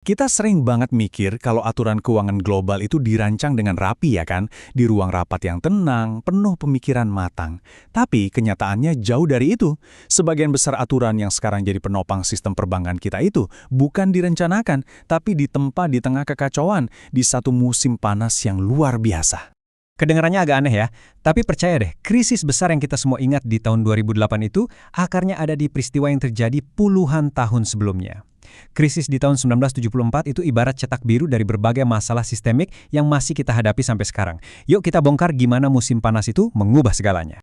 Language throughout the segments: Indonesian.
Kita sering banget mikir kalau aturan keuangan global itu dirancang dengan rapi ya kan, di ruang rapat yang tenang, penuh pemikiran matang. Tapi kenyataannya jauh dari itu. Sebagian besar aturan yang sekarang jadi penopang sistem perbankan kita itu bukan direncanakan, tapi ditempa di tengah kekacauan di satu musim panas yang luar biasa. Kedengarannya agak aneh ya, tapi percaya deh, krisis besar yang kita semua ingat di tahun 2008 itu akarnya ada di peristiwa yang terjadi puluhan tahun sebelumnya. Krisis di tahun 1974 itu ibarat cetak biru dari berbagai masalah sistemik yang masih kita hadapi sampai sekarang. Yuk kita bongkar gimana musim panas itu mengubah segalanya.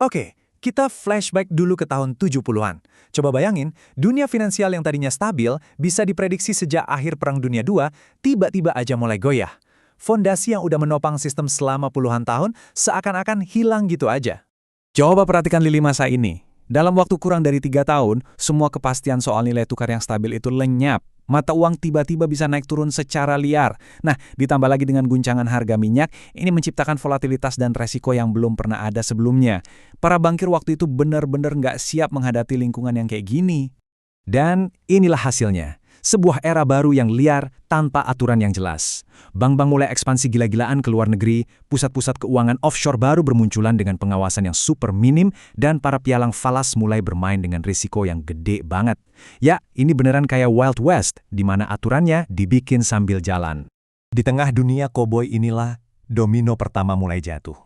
Oke, kita flashback dulu ke tahun 70-an. Coba bayangin, dunia finansial yang tadinya stabil bisa diprediksi sejak akhir Perang Dunia II, tiba-tiba aja mulai goyah. Fondasi yang udah menopang sistem selama puluhan tahun seakan-akan hilang gitu aja. Coba perhatikan lini masa ini. Dalam waktu kurang dari 3 tahun, semua kepastian soal nilai tukar yang stabil itu lenyap. Mata uang tiba-tiba bisa naik turun secara liar. Nah, ditambah lagi dengan guncangan harga minyak, ini menciptakan volatilitas dan resiko yang belum pernah ada sebelumnya. Para bankir waktu itu benar-benar nggak siap menghadapi lingkungan yang kayak gini. Dan inilah hasilnya. Sebuah era baru yang liar tanpa aturan yang jelas. Bank-bank mulai ekspansi gila-gilaan ke luar negeri, pusat-pusat keuangan offshore baru bermunculan dengan pengawasan yang super minim, dan para pialang falas mulai bermain dengan risiko yang gede banget. Ya, ini beneran kayak Wild West, di mana aturannya dibikin sambil jalan. Di tengah dunia koboi inilah, domino pertama mulai jatuh.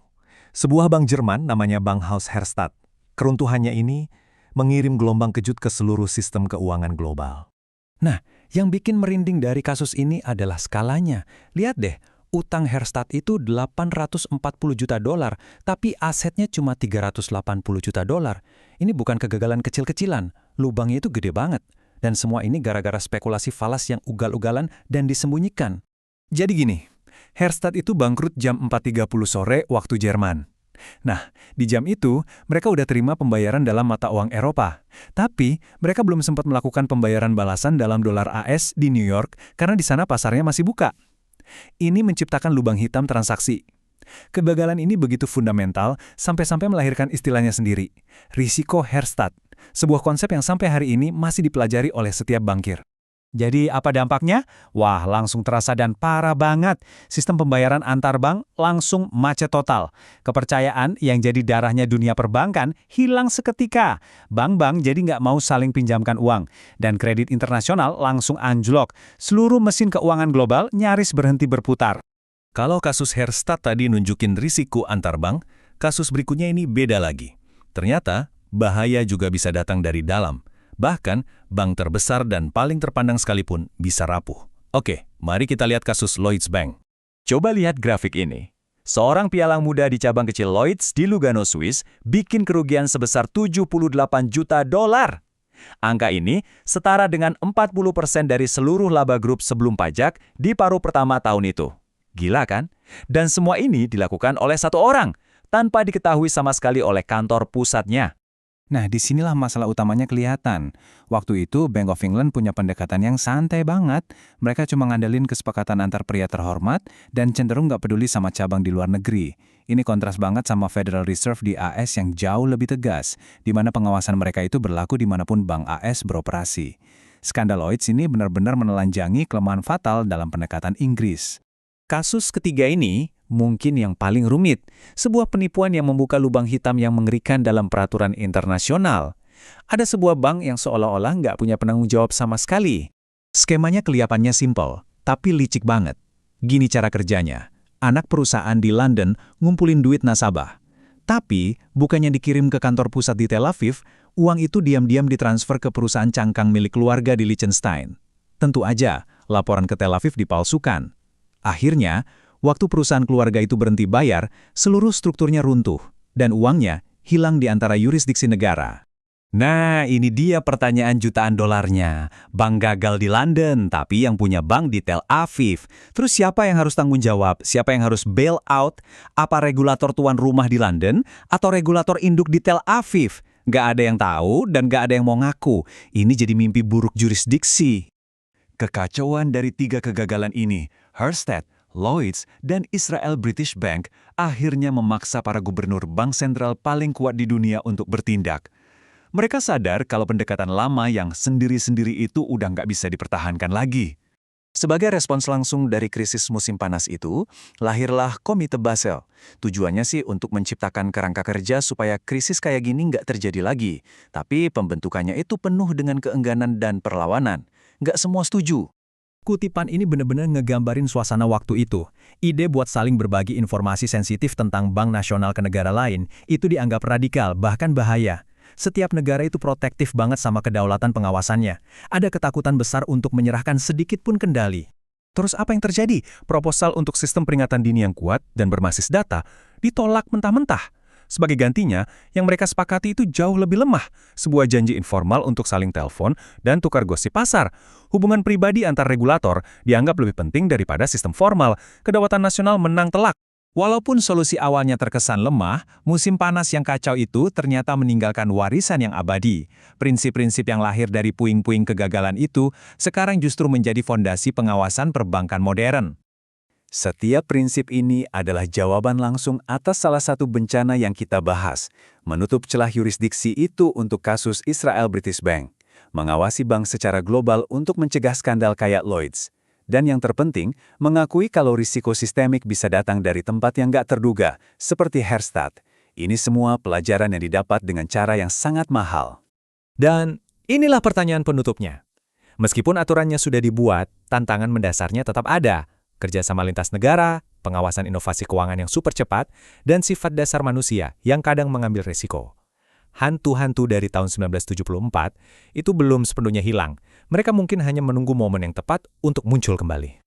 Sebuah bank Jerman namanya Bankhaus Herstatt. Keruntuhannya ini mengirim gelombang kejut ke seluruh sistem keuangan global. Nah, yang bikin merinding dari kasus ini adalah skalanya. Lihat deh, utang Herstatt itu 840 juta dolar, tapi asetnya cuma 380 juta dolar. Ini bukan kegagalan kecil-kecilan, lubangnya itu gede banget. Dan semua ini gara-gara spekulasi falas yang ugal-ugalan dan disembunyikan. Jadi gini, Herstatt itu bangkrut jam 4.30 sore waktu Jerman. Nah, di jam itu, mereka udah terima pembayaran dalam mata uang Eropa. Tapi, mereka belum sempat melakukan pembayaran balasan dalam dolar AS di New York karena di sana pasarnya masih buka. Ini menciptakan lubang hitam transaksi. Kegagalan ini begitu fundamental sampai-sampai melahirkan istilahnya sendiri, risiko Herstatt, sebuah konsep yang sampai hari ini masih dipelajari oleh setiap bankir. Jadi apa dampaknya? Wah, langsung terasa dan parah banget. Sistem pembayaran antar bank langsung macet total. Kepercayaan yang jadi darahnya dunia perbankan hilang seketika. Bank-bank jadi nggak mau saling pinjamkan uang. Dan kredit internasional langsung anjlok. Seluruh mesin keuangan global nyaris berhenti berputar. Kalau kasus Herstatt tadi nunjukin risiko antar bank, kasus berikutnya ini beda lagi. Ternyata, bahaya juga bisa datang dari dalam. Bahkan, bank terbesar dan paling terpandang sekalipun bisa rapuh. Oke, mari kita lihat kasus Lloyds Bank. Coba lihat grafik ini. Seorang pialang muda di cabang kecil Lloyds di Lugano, Swiss, bikin kerugian sebesar 78 juta dolar. Angka ini setara dengan 40% dari seluruh laba grup sebelum pajak di paruh pertama tahun itu. Gila kan? Dan semua ini dilakukan oleh satu orang, tanpa diketahui sama sekali oleh kantor pusatnya. Nah, disinilah masalah utamanya kelihatan. Waktu itu, Bank of England punya pendekatan yang santai banget. Mereka cuma ngandelin kesepakatan antar pria terhormat dan cenderung nggak peduli sama cabang di luar negeri. Ini kontras banget sama Federal Reserve di AS yang jauh lebih tegas, di mana pengawasan mereka itu berlaku dimanapun bank AS beroperasi. Skandal Lloyds ini benar-benar menelanjangi kelemahan fatal dalam pendekatan Inggris. Kasus ketiga ini mungkin yang paling rumit, sebuah penipuan yang membuka lubang hitam yang mengerikan dalam peraturan internasional. Ada sebuah bank yang seolah-olah nggak punya penanggung jawab sama sekali. Skemanya kelihatannya simpel, tapi licik banget. Gini cara kerjanya, anak perusahaan di London ngumpulin duit nasabah. Tapi, bukannya dikirim ke kantor pusat di Tel Aviv, uang itu diam-diam ditransfer ke perusahaan cangkang milik keluarga di Liechtenstein. Tentu aja, laporan ke Tel Aviv dipalsukan. Akhirnya, waktu perusahaan keluarga itu berhenti bayar, seluruh strukturnya runtuh, dan uangnya hilang di antara yurisdiksi negara. Nah, ini dia pertanyaan jutaan dolarnya. Bank gagal di London, tapi yang punya bank di Tel Aviv. Terus siapa yang harus tanggung jawab? Siapa yang harus bail out? Apa regulator tuan rumah di London, atau regulator induk di Tel Aviv? Nggak ada yang tahu, dan nggak ada yang mau ngaku. Ini jadi mimpi buruk jurisdiksi. Kekacauan dari 3 kegagalan ini, Herstatt, Lloyds, dan Israel British Bank akhirnya memaksa para gubernur bank sentral paling kuat di dunia untuk bertindak. Mereka sadar kalau pendekatan lama yang sendiri-sendiri itu udah nggak bisa dipertahankan lagi. Sebagai respons langsung dari krisis musim panas itu, lahirlah Komite Basel. Tujuannya sih untuk menciptakan kerangka kerja supaya krisis kayak gini nggak terjadi lagi. Tapi pembentukannya itu penuh dengan keengganan dan perlawanan. Nggak semua setuju. Kutipan ini benar-benar ngegambarin suasana waktu itu. Ide buat saling berbagi informasi sensitif tentang bank nasional ke negara lain itu dianggap radikal, bahkan bahaya. Setiap negara itu protektif banget sama kedaulatan pengawasannya. Ada ketakutan besar untuk menyerahkan sedikit pun kendali. Terus apa yang terjadi? Proposal untuk sistem peringatan dini yang kuat dan berbasis data ditolak mentah-mentah. Sebagai gantinya, yang mereka sepakati itu jauh lebih lemah. Sebuah janji informal untuk saling telepon dan tukar gosip pasar. Hubungan pribadi antar regulator dianggap lebih penting daripada sistem formal. Kedaulatan nasional menang telak. Walaupun solusi awalnya terkesan lemah, musim panas yang kacau itu ternyata meninggalkan warisan yang abadi. Prinsip-prinsip yang lahir dari puing-puing kegagalan itu sekarang justru menjadi fondasi pengawasan perbankan modern. Setiap prinsip ini adalah jawaban langsung atas salah satu bencana yang kita bahas, menutup celah yurisdiksi itu untuk kasus Israel British Bank, mengawasi bank secara global untuk mencegah skandal kayak Lloyds. Dan yang terpenting, mengakui kalau risiko sistemik bisa datang dari tempat yang nggak terduga, seperti Herstatt. Ini semua pelajaran yang didapat dengan cara yang sangat mahal. Dan inilah pertanyaan penutupnya. Meskipun aturannya sudah dibuat, tantangan mendasarnya tetap ada. Kerjasama lintas negara, pengawasan inovasi keuangan yang super cepat, dan sifat dasar manusia yang kadang mengambil risiko. Hantu-hantu dari tahun 1974 itu belum sepenuhnya hilang. Mereka mungkin hanya menunggu momen yang tepat untuk muncul kembali.